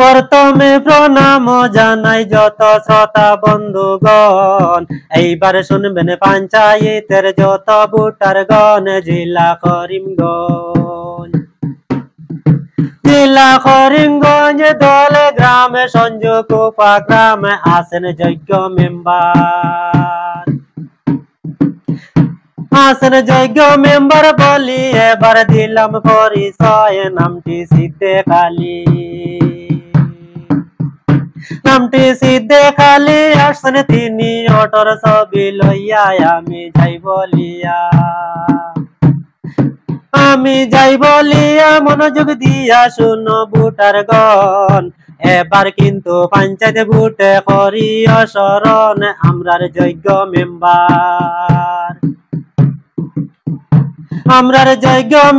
প্রথমে প্রণাম জানাই যত শ্রোতা বন্ধুগণ, এইবার শুনবেন পঞ্চায়েতের যত ভোটারগণ। জেলা করিমগঞ্জ দলে গ্রামে সংযোগ উপগ্রামে আছেন যোগ্য মেম্বার বলি এবার দিলাম পরিচয়, নামটি সিদ্দিক আলী। আসছেন তিনি অটোর ছবি লইয়া, আমি যাই বলিয়া মনোযোগ দিয়া শুনো ভোটারগণ। এবার কিন্তু পঞ্চায়েত ভোটে করিও স্মরণ আমরার যোগ্য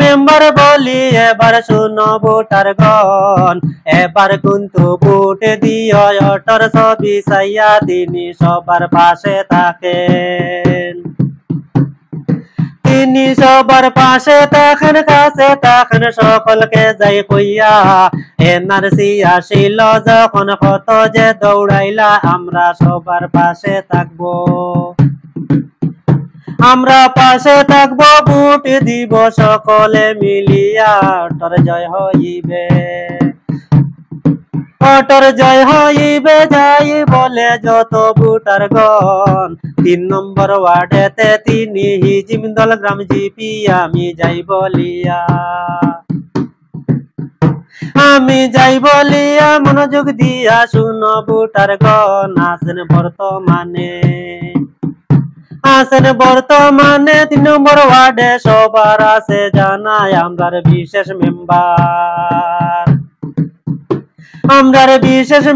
মেম্বার বলি এবার শুনো ভোটারগণ। এবার কিন্তু ভোট দিও অটোর ছবি চাইয়া, তিনি সবার পাশে থাকেন। তিনি সবার পাশে থাকেন, কাছে থাকেন, সকলকে যাই কইয়া। এনআরসি আসিল যখন কত যে দৌড়াইলা, আমরা সবার পাশে থাকবো, ভোট দিব সকলে মিলিয়া। অটোর জয় হইবে যাই বলে যত ভোটারগণ। 3 নম্বর ওয়ার্ডেতে তিনি হিজিম দল গ্রাম জিপি, আমি যাই বলিয়া মনোযোগ দিয়া শুনো ভোটারগণ। আছেন বর্তমানে 3 নম্বর ওয়ার্ডে সবার আছে জানাই আমরার বিশেষ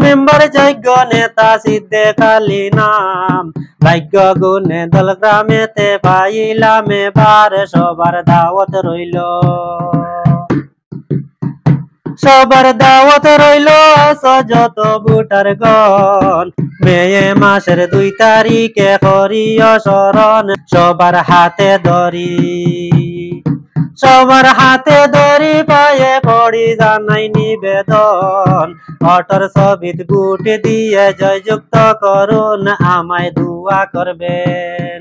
মেম্বার যোগ্য নেতা সিদ্দিক আলী নাম। ভাগ্য গুণে দল গ্রামেতে পাইলাম এবার, সবার দাওয়াত রইল যত ভোটারগণ। মে মাসের 2 তারিখে করিও স্মরণ, সবার হাতে ধরি পায়ে পড়ি জানাই নিবেদন। অটোর ছবিত ভোট দিয়ে জয়যুক্ত করুন, আমায় দোয়া করবেন।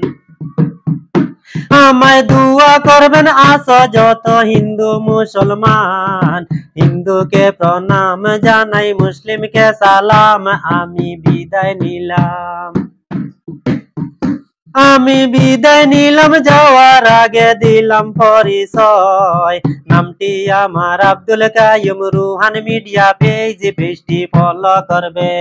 আসো যত হিন্দু মুসলমান, হিন্দুকে প্রণাম জানাই, মুসলিমকে সালাম। আমি বিদায় নিলাম যাওয়ার আগে দিলাম পরিচয়, নামটি আমার Abdul Qayyum. Ruhan media page follow করবে।